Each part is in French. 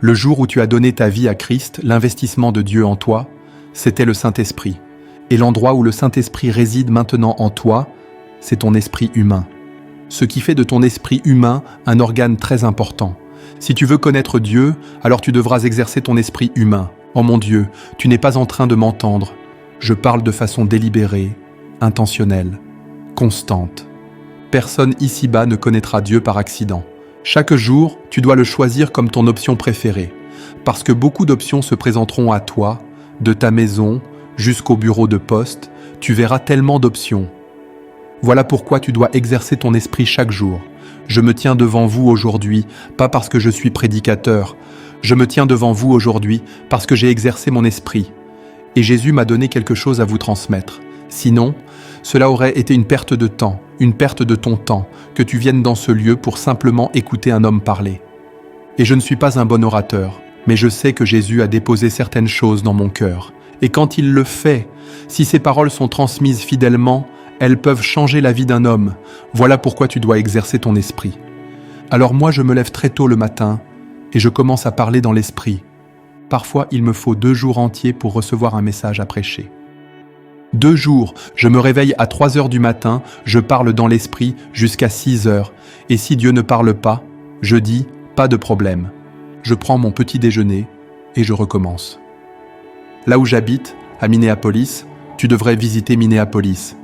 Le jour où tu as donné ta vie à Christ, l'investissement de Dieu en toi, c'était le Saint-Esprit. Et l'endroit où le Saint-Esprit réside maintenant en toi, c'est ton esprit humain. Ce qui fait de ton esprit humain un organe très important. Si tu veux connaître Dieu, alors tu devras exercer ton esprit humain. Oh mon Dieu, tu n'es pas en train de m'entendre. Je parle de façon délibérée, intentionnelle, constante. Personne ici-bas ne connaîtra Dieu par accident. Chaque jour, tu dois le choisir comme ton option préférée, parce que beaucoup d'options se présenteront à toi, de ta maison jusqu'au bureau de poste, tu verras tellement d'options. Voilà pourquoi tu dois exercer ton esprit chaque jour. Je me tiens devant vous aujourd'hui, pas parce que je suis prédicateur. Je me tiens devant vous aujourd'hui parce que j'ai exercé mon esprit. Et Jésus m'a donné quelque chose à vous transmettre. Sinon, cela aurait été une perte de temps, une perte de ton temps, que tu viennes dans ce lieu pour simplement écouter un homme parler. Et je ne suis pas un bon orateur, mais je sais que Jésus a déposé certaines choses dans mon cœur. Et quand il le fait, si ces paroles sont transmises fidèlement, elles peuvent changer la vie d'un homme. Voilà pourquoi tu dois exercer ton esprit. Alors moi, je me lève très tôt le matin et je commence à parler dans l'esprit. Parfois, il me faut 2 jours entiers pour recevoir un message à prêcher. 2 jours, je me réveille à 3 heures du matin, je parle dans l'esprit jusqu'à 6 heures. Et si Dieu ne parle pas, je dis « pas de problème ». Je prends mon petit déjeuner et je recommence. Là où j'habite, à Minneapolis, tu devrais visiter Minneapolis.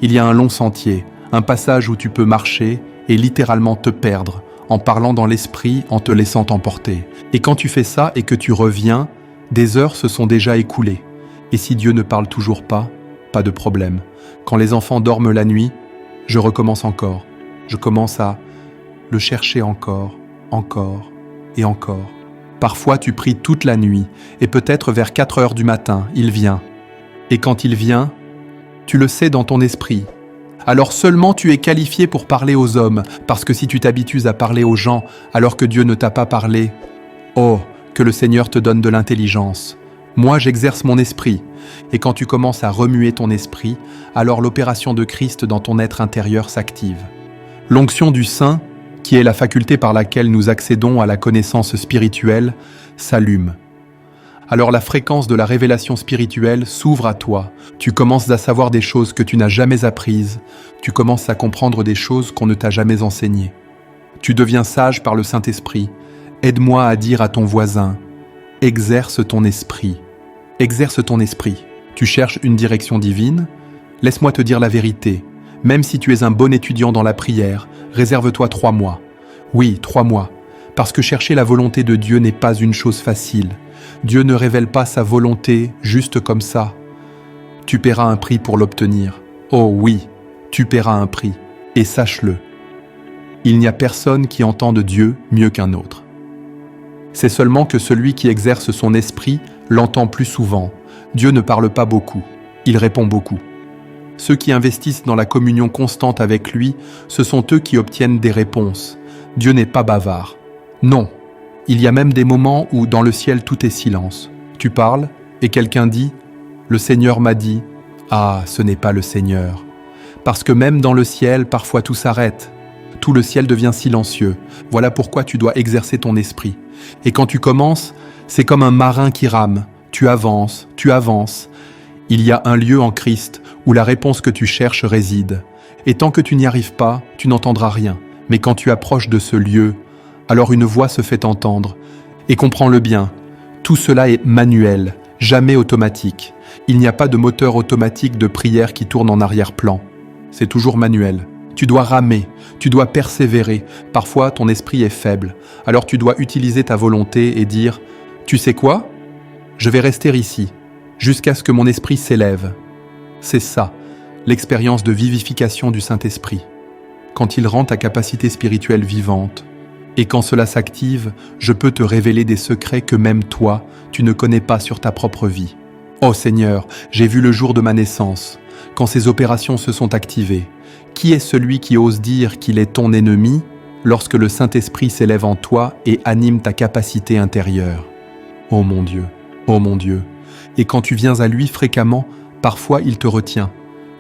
Il y a un long sentier, un passage où tu peux marcher et littéralement te perdre, en parlant dans l'esprit, en te laissant emporter. Et quand tu fais ça et que tu reviens, des heures se sont déjà écoulées. Et si Dieu ne parle toujours pas de problème. Quand les enfants dorment la nuit, je recommence encore. Je commence à le chercher encore et encore. Parfois tu pries toute la nuit et peut-être vers 4 heures du matin, il vient. Et quand il vient, tu le sais dans ton esprit. Alors seulement tu es qualifié pour parler aux hommes, parce que si tu t'habitues à parler aux gens alors que Dieu ne t'a pas parlé, oh, que le Seigneur te donne de l'intelligence. Moi, j'exerce mon esprit. Et quand tu commences à remuer ton esprit, alors l'opération de Christ dans ton être intérieur s'active. L'onction du Saint, qui est la faculté par laquelle nous accédons à la connaissance spirituelle, s'allume. Alors la fréquence de la révélation spirituelle s'ouvre à toi. Tu commences à savoir des choses que tu n'as jamais apprises. Tu commences à comprendre des choses qu'on ne t'a jamais enseignées. Tu deviens sage par le Saint-Esprit. Aide-moi à dire à ton voisin, exerce ton esprit. Exerce ton esprit. Tu cherches une direction divine? Laisse-moi te dire la vérité. Même si tu es un bon étudiant dans la prière, réserve-toi 3 mois. Oui, 3 mois. Parce que chercher la volonté de Dieu n'est pas une chose facile. Dieu ne révèle pas sa volonté juste comme ça. Tu paieras un prix pour l'obtenir. Oh oui, tu paieras un prix. Et sache-le, il n'y a personne qui entende Dieu mieux qu'un autre. C'est seulement que celui qui exerce son esprit l'entend plus souvent. Dieu ne parle pas beaucoup, il répond beaucoup. Ceux qui investissent dans la communion constante avec lui, ce sont eux qui obtiennent des réponses. Dieu n'est pas bavard. Non, il y a même des moments où dans le ciel tout est silence. Tu parles et quelqu'un dit « Le Seigneur m'a dit ». Ah, ce n'est pas le Seigneur. Parce que même dans le ciel, parfois tout s'arrête. Tout le ciel devient silencieux. Voilà pourquoi tu dois exercer ton esprit. Et quand tu commences, c'est comme un marin qui rame. Tu avances, tu avances. Il y a un lieu en Christ où la réponse que tu cherches réside. Et tant que tu n'y arrives pas, tu n'entendras rien. Mais quand tu approches de ce lieu, alors une voix se fait entendre. Et comprends-le bien, tout cela est manuel, jamais automatique. Il n'y a pas de moteur automatique de prière qui tourne en arrière-plan. C'est toujours manuel. Tu dois ramer, tu dois persévérer. Parfois, ton esprit est faible. Alors tu dois utiliser ta volonté et dire « Tu sais quoi ? Je vais rester ici, jusqu'à ce que mon esprit s'élève. » C'est ça, l'expérience de vivification du Saint-Esprit. Quand il rend ta capacité spirituelle vivante. Et quand cela s'active, je peux te révéler des secrets que même toi, tu ne connais pas sur ta propre vie. Oh Seigneur, j'ai vu le jour de ma naissance, quand ces opérations se sont activées. Qui est celui qui ose dire qu'il est ton ennemi lorsque le Saint-Esprit s'élève en toi et anime ta capacité intérieure? Oh mon Dieu, et quand tu viens à lui fréquemment, parfois il te retient.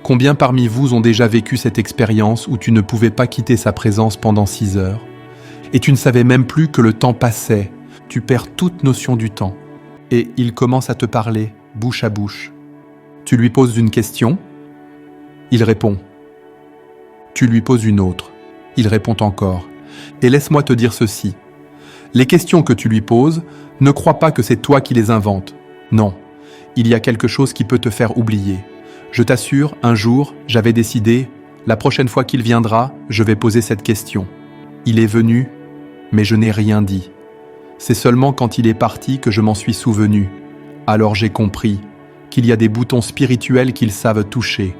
Combien parmi vous ont déjà vécu cette expérience où tu ne pouvais pas quitter sa présence pendant 6 heures? Et tu ne savais même plus que le temps passait. tu perds toute notion du temps. Et il commence à te parler, bouche à bouche. Tu lui poses une question, il répond. Tu lui poses une autre, il répond encore. Et laisse-moi te dire ceci. Les questions que tu lui poses, ne crois pas que c'est toi qui les inventes. Non, il y a quelque chose qui peut te faire oublier. Je t'assure, un jour, j'avais décidé, la prochaine fois qu'il viendra, je vais poser cette question. Il est venu, mais je n'ai rien dit. C'est seulement quand il est parti que je m'en suis souvenu. Alors j'ai compris qu'il y a des boutons spirituels qu'ils savent toucher.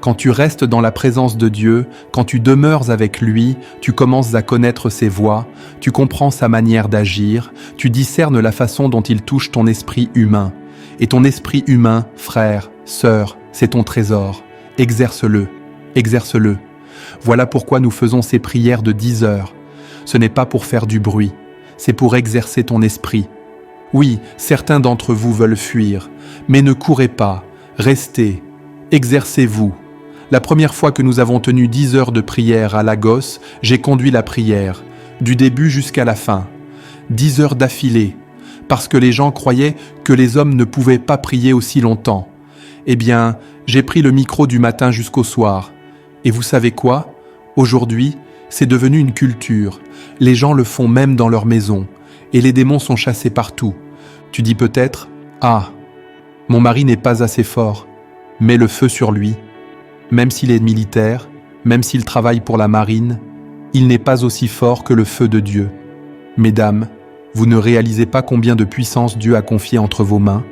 Quand tu restes dans la présence de Dieu, quand tu demeures avec lui, tu commences à connaître ses voies, tu comprends sa manière d'agir, tu discernes la façon dont il touche ton esprit humain. Et ton esprit humain, frère, sœur, c'est ton trésor. Exerce-le, exerce-le. Voilà pourquoi nous faisons ces prières de 10 heures. Ce n'est pas pour faire du bruit, c'est pour exercer ton esprit. Oui, certains d'entre vous veulent fuir, mais ne courez pas, restez, exercez-vous. La première fois que nous avons tenu 10 heures de prière à Lagos, j'ai conduit la prière, du début jusqu'à la fin. 10 heures d'affilée, parce que les gens croyaient que les hommes ne pouvaient pas prier aussi longtemps. Eh bien, j'ai pris le micro du matin jusqu'au soir. Et vous savez quoi? Aujourd'hui, c'est devenu une culture. Les gens le font même dans leur maison. Et les démons sont chassés partout. Tu dis peut-être, « Ah, mon mari n'est pas assez fort. » Mets le feu sur lui. Même s'il est militaire, même s'il travaille pour la marine, il n'est pas aussi fort que le feu de Dieu. Mesdames, vous ne réalisez pas combien de puissance Dieu a confié entre vos mains.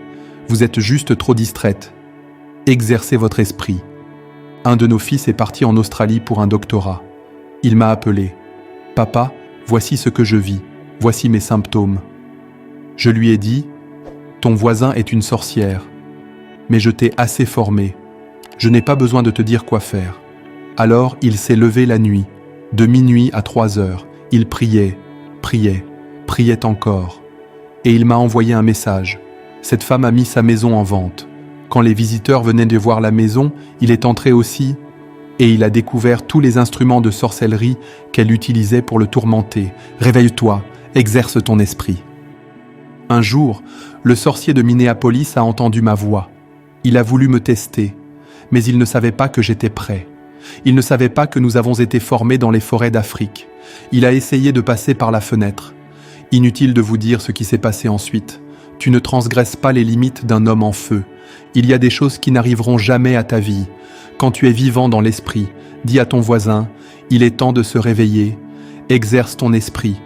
Vous êtes juste trop distraites. Exercez votre esprit. Un de nos fils est parti en Australie pour un doctorat. Il m'a appelé. « Papa, voici ce que je vis. Voici mes symptômes. » Je lui ai dit, « Ton voisin est une sorcière. Mais je t'ai assez formé. Je n'ai pas besoin de te dire quoi faire. » Alors il s'est levé la nuit, de minuit à 3 heures. Il priait, priait, priait encore. Et il m'a envoyé un message. Cette femme a mis sa maison en vente. Quand les visiteurs venaient de voir la maison, il est entré aussi et il a découvert tous les instruments de sorcellerie qu'elle utilisait pour le tourmenter. Réveille-toi, exerce ton esprit. Un jour, le sorcier de Minneapolis a entendu ma voix. Il a voulu me tester, mais il ne savait pas que j'étais prêt. Il ne savait pas que nous avons été formés dans les forêts d'Afrique. Il a essayé de passer par la fenêtre. Inutile de vous dire ce qui s'est passé ensuite. Tu ne transgresses pas les limites d'un homme en feu. Il y a des choses qui n'arriveront jamais à ta vie. Quand tu es vivant dans l'esprit, dis à ton voisin, il est temps de se réveiller. Exerce ton esprit.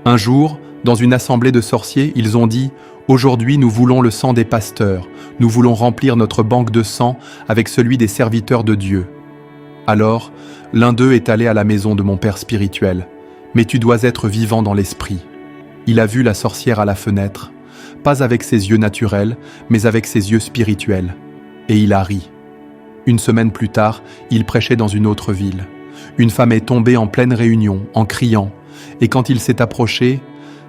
Un jour, dans une assemblée de sorciers, ils ont dit « Aujourd'hui, nous voulons le sang des pasteurs. Nous voulons remplir notre banque de sang avec celui des serviteurs de Dieu. » Alors, l'un d'eux est allé à la maison de mon père spirituel. « Mais tu dois être vivant dans l'esprit. » Il a vu la sorcière à la fenêtre, pas avec ses yeux naturels, mais avec ses yeux spirituels. Et il a ri. Une semaine plus tard, il prêchait dans une autre ville. Une femme est tombée en pleine réunion, en criant. Et quand il s'est approché,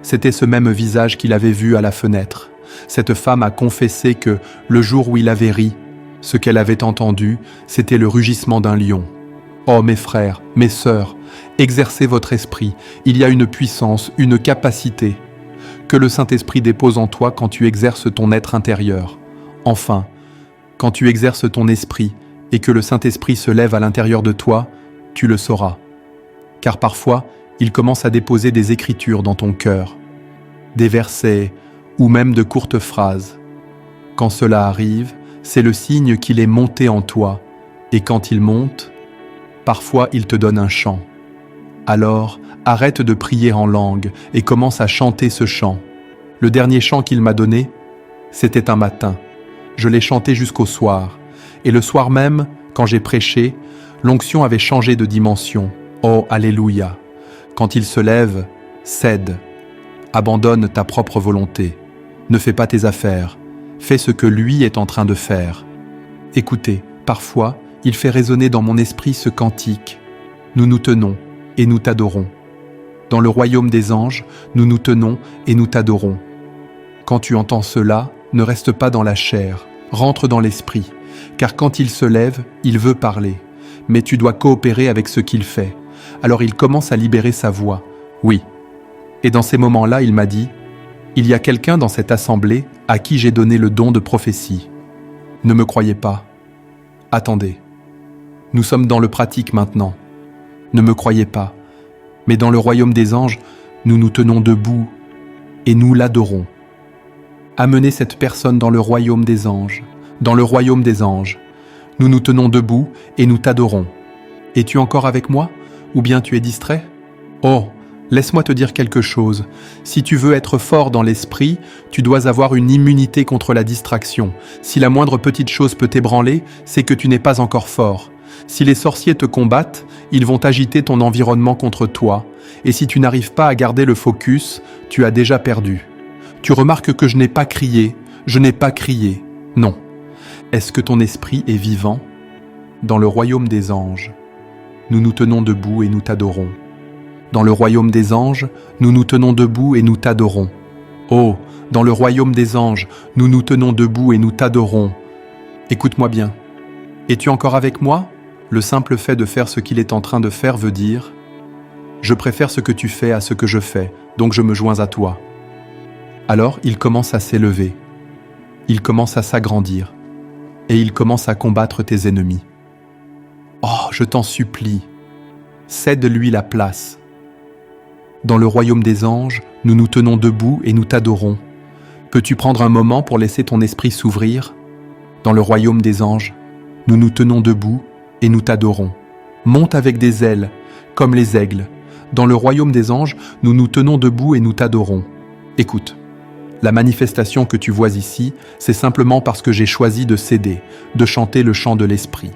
c'était ce même visage qu'il avait vu à la fenêtre. Cette femme a confessé que, le jour où il avait ri, ce qu'elle avait entendu, c'était le rugissement d'un lion. Oh mes frères, mes sœurs, exercez votre esprit. Il y a une puissance, une capacité que le Saint-Esprit dépose en toi quand tu exerces ton être intérieur. Enfin, quand tu exerces ton esprit et que le Saint-Esprit se lève à l'intérieur de toi, tu le sauras. Car parfois, il commence à déposer des écritures dans ton cœur, des versets ou même de courtes phrases. Quand cela arrive, c'est le signe qu'il est monté en toi, et quand il monte, parfois il te donne un chant. Alors, arrête de prier en langue et commence à chanter ce chant. Le dernier chant qu'il m'a donné, c'était un matin. Je l'ai chanté jusqu'au soir. Et le soir même, quand j'ai prêché, l'onction avait changé de dimension. Oh, alléluia! Quand il se lève, cède. Abandonne ta propre volonté. Ne fais pas tes affaires. Fais ce que lui est en train de faire. Écoutez, parfois, il fait résonner dans mon esprit ce cantique. Nous nous tenons et nous t'adorons. Dans le royaume des anges, nous nous tenons et nous t'adorons. Quand tu entends cela, ne reste pas dans la chair, rentre dans l'esprit, car quand il se lève, il veut parler, mais tu dois coopérer avec ce qu'il fait. Alors il commence à libérer sa voix. Oui. Et dans ces moments-là, il m'a dit, Il y a quelqu'un dans cette assemblée à qui j'ai donné le don de prophétie. Ne me croyez pas. Attendez. Nous sommes dans le pratique maintenant. Ne me croyez pas. Mais dans le royaume des anges, nous nous tenons debout et nous l'adorons. Amenez cette personne dans le royaume des anges. Dans le royaume des anges. Nous nous tenons debout et nous t'adorons. Es-tu encore avec moi? Ou bien tu es distrait? Oh, laisse-moi te dire quelque chose. Si tu veux être fort dans l'esprit, tu dois avoir une immunité contre la distraction. Si la moindre petite chose peut t'ébranler, c'est que tu n'es pas encore fort. Si les sorciers te combattent, ils vont agiter ton environnement contre toi. Et si tu n'arrives pas à garder le focus, tu as déjà perdu. Tu remarques que je n'ai pas crié. Je n'ai pas crié. Non. Est-ce que ton esprit est vivant? Dans le royaume des anges, nous nous tenons debout et nous t'adorons. Dans le royaume des anges, nous nous tenons debout et nous t'adorons. Oh, dans le royaume des anges, nous nous tenons debout et nous t'adorons. Écoute-moi bien. Es-tu encore avec moi? Le simple fait de faire ce qu'il est en train de faire veut dire « Je préfère ce que tu fais à ce que je fais, donc je me joins à toi. » Alors il commence à s'élever. Il commence à s'agrandir. Et il commence à combattre tes ennemis. Oh, je t'en supplie, cède-lui la place. Dans le royaume des anges, nous nous tenons debout et nous t'adorons. Peux-tu prendre un moment pour laisser ton esprit s'ouvrir? Dans le royaume des anges, nous nous tenons debout et nous t'adorons. Monte avec des ailes, comme les aigles. Dans le royaume des anges, nous nous tenons debout et nous t'adorons. Écoute, la manifestation que tu vois ici, c'est simplement parce que j'ai choisi de céder, de chanter le chant de l'esprit.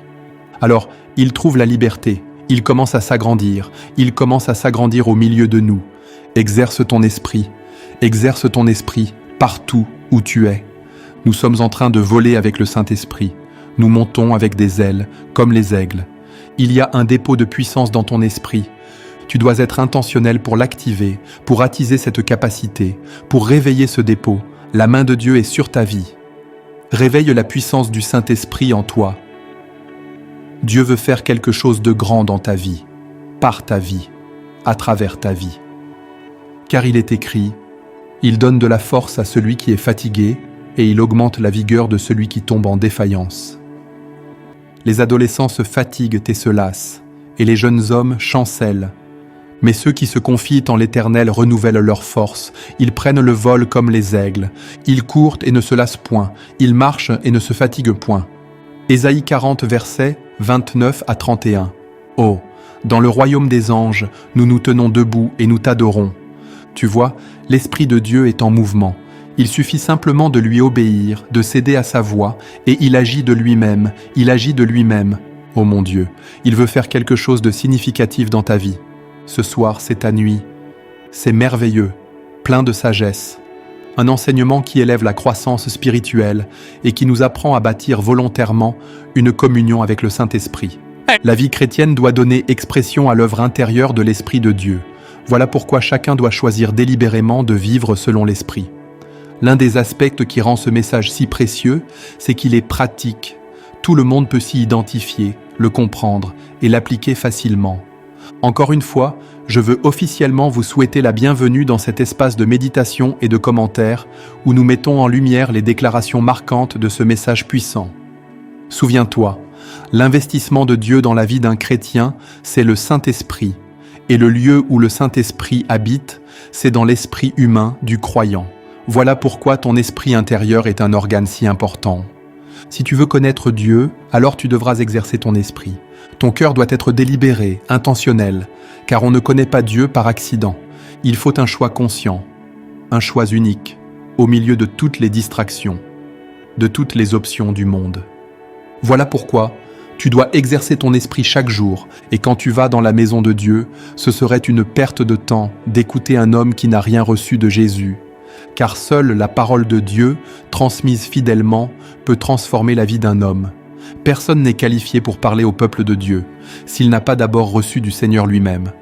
Alors, il trouve la liberté, il commence à s'agrandir, il commence à s'agrandir au milieu de nous. Exerce ton esprit partout où tu es. Nous sommes en train de voler avec le Saint-Esprit. Nous montons avec des ailes, comme les aigles. Il y a un dépôt de puissance dans ton esprit. Tu dois être intentionnel pour l'activer, pour attiser cette capacité, pour réveiller ce dépôt. La main de Dieu est sur ta vie. Réveille la puissance du Saint-Esprit en toi. Dieu veut faire quelque chose de grand dans ta vie, par ta vie, à travers ta vie. Car il est écrit, il donne de la force à celui qui est fatigué et il augmente la vigueur de celui qui tombe en défaillance. Les adolescents se fatiguent et se lassent, et les jeunes hommes chancellent. Mais ceux qui se confient en l'Éternel renouvellent leur force, ils prennent le vol comme les aigles, ils courent et ne se lassent point, ils marchent et ne se fatiguent point. Ésaïe 40, versets 29 à 31. Oh, dans le royaume des anges, nous nous tenons debout et nous t'adorons. Tu vois, l'Esprit de Dieu est en mouvement. Il suffit simplement de lui obéir, de céder à sa voix, et il agit de lui-même, Oh mon Dieu, il veut faire quelque chose de significatif dans ta vie. Ce soir, c'est ta nuit. C'est merveilleux, plein de sagesse. Un enseignement qui élève la croissance spirituelle et qui nous apprend à bâtir volontairement une communion avec le Saint-Esprit. La vie chrétienne doit donner expression à l'œuvre intérieure de l'Esprit de Dieu. Voilà pourquoi chacun doit choisir délibérément de vivre selon l'Esprit. L'un des aspects qui rend ce message si précieux, c'est qu'il est pratique. Tout le monde peut s'y identifier, le comprendre et l'appliquer facilement. Encore une fois, je veux officiellement vous souhaiter la bienvenue dans cet espace de méditation et de commentaires où nous mettons en lumière les déclarations marquantes de ce message puissant. Souviens-toi, l'investissement de Dieu dans la vie d'un chrétien, c'est le Saint-Esprit. Et le lieu où le Saint-Esprit habite, c'est dans l'esprit humain du croyant. Voilà pourquoi ton esprit intérieur est un organe si important. Si tu veux connaître Dieu, alors tu devras exercer ton esprit. Ton cœur doit être délibéré, intentionnel, car on ne connaît pas Dieu par accident. Il faut un choix conscient, un choix unique, au milieu de toutes les distractions, de toutes les options du monde. Voilà pourquoi tu dois exercer ton esprit chaque jour, et quand tu vas dans la maison de Dieu, ce serait une perte de temps d'écouter un homme qui n'a rien reçu de Jésus, car seule la parole de Dieu, transmise fidèlement, peut transformer la vie d'un homme. Personne n'est qualifié pour parler au peuple de Dieu, s'il n'a pas d'abord reçu du Seigneur lui-même.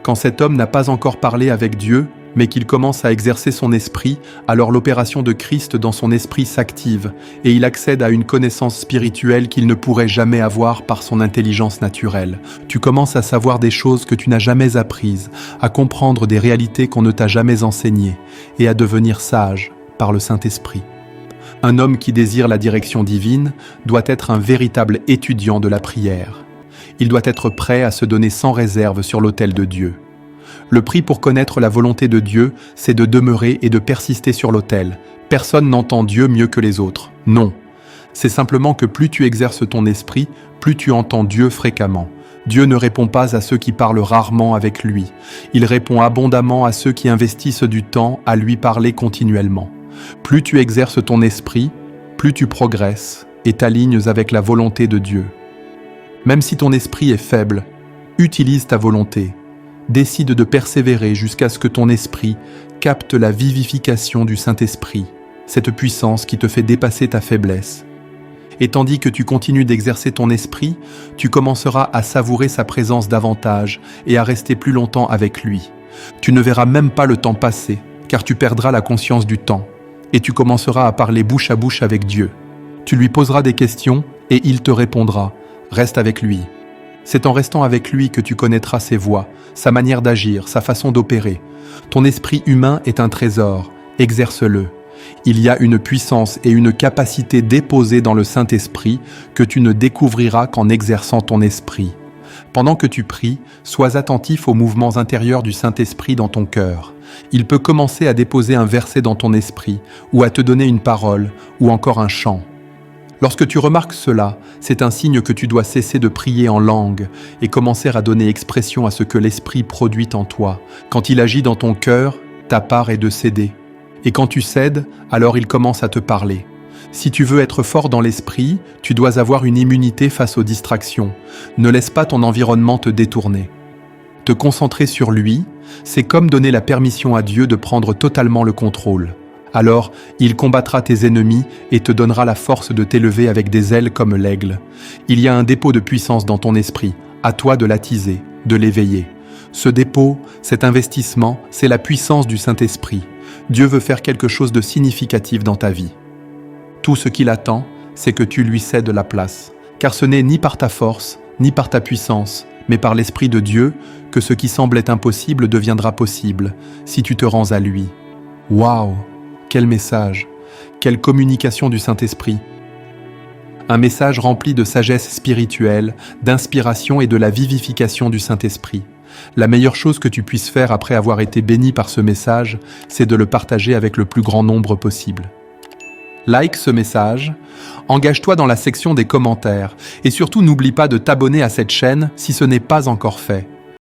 Quand cet homme n'a pas encore parlé avec Dieu, mais qu'il commence à exercer son esprit, alors l'opération de Christ dans son esprit s'active et il accède à une connaissance spirituelle qu'il ne pourrait jamais avoir par son intelligence naturelle. Tu commences à savoir des choses que tu n'as jamais apprises, à comprendre des réalités qu'on ne t'a jamais enseignées et à devenir sage par le Saint-Esprit. Un homme qui désire la direction divine doit être un véritable étudiant de la prière. Il doit être prêt à se donner sans réserve sur l'autel de Dieu. Le prix pour connaître la volonté de Dieu, c'est de demeurer et de persister sur l'autel. Personne n'entend Dieu mieux que les autres. Non. C'est simplement que plus tu exerces ton esprit, plus tu entends Dieu fréquemment. Dieu ne répond pas à ceux qui parlent rarement avec lui. Il répond abondamment à ceux qui investissent du temps à lui parler continuellement. Plus tu exerces ton esprit, plus tu progresses et t'alignes avec la volonté de Dieu. Même si ton esprit est faible, utilise ta volonté. Décide de persévérer jusqu'à ce que ton esprit capte la vivification du Saint-Esprit, cette puissance qui te fait dépasser ta faiblesse. Et tandis que tu continues d'exercer ton esprit, tu commenceras à savourer sa présence davantage et à rester plus longtemps avec lui. Tu ne verras même pas le temps passer, car tu perdras la conscience du temps, et tu commenceras à parler bouche à bouche avec Dieu. Tu lui poseras des questions et il te répondra. Reste avec lui. C'est en restant avec lui que tu connaîtras ses voies, sa manière d'agir, sa façon d'opérer. Ton esprit humain est un trésor, exerce-le. Il y a une puissance et une capacité déposées dans le Saint-Esprit que tu ne découvriras qu'en exerçant ton esprit. Pendant que tu pries, sois attentif aux mouvements intérieurs du Saint-Esprit dans ton cœur. Il peut commencer à déposer un verset dans ton esprit, ou à te donner une parole, ou encore un chant. Lorsque tu remarques cela, c'est un signe que tu dois cesser de prier en langue et commencer à donner expression à ce que l'Esprit produit en toi. Quand il agit dans ton cœur, ta part est de céder. Et quand tu cèdes, alors il commence à te parler. Si tu veux être fort dans l'esprit, tu dois avoir une immunité face aux distractions. Ne laisse pas ton environnement te détourner. Te concentrer sur lui, c'est comme donner la permission à Dieu de prendre totalement le contrôle. Alors, il combattra tes ennemis et te donnera la force de t'élever avec des ailes comme l'aigle. Il y a un dépôt de puissance dans ton esprit, à toi de l'attiser, de l'éveiller. Ce dépôt, cet investissement, c'est la puissance du Saint-Esprit. Dieu veut faire quelque chose de significatif dans ta vie. Tout ce qu'il attend, c'est que tu lui cèdes la place. Car ce n'est ni par ta force, ni par ta puissance, mais par l'Esprit de Dieu que ce qui semblait impossible deviendra possible, si tu te rends à lui. Waouh! Quel message! Quelle communication du Saint-Esprit! Un message rempli de sagesse spirituelle, d'inspiration et de la vivification du Saint-Esprit. La meilleure chose que tu puisses faire après avoir été béni par ce message, c'est de le partager avec le plus grand nombre possible. Like ce message, engage-toi dans la section des commentaires et surtout n'oublie pas de t'abonner à cette chaîne si ce n'est pas encore fait.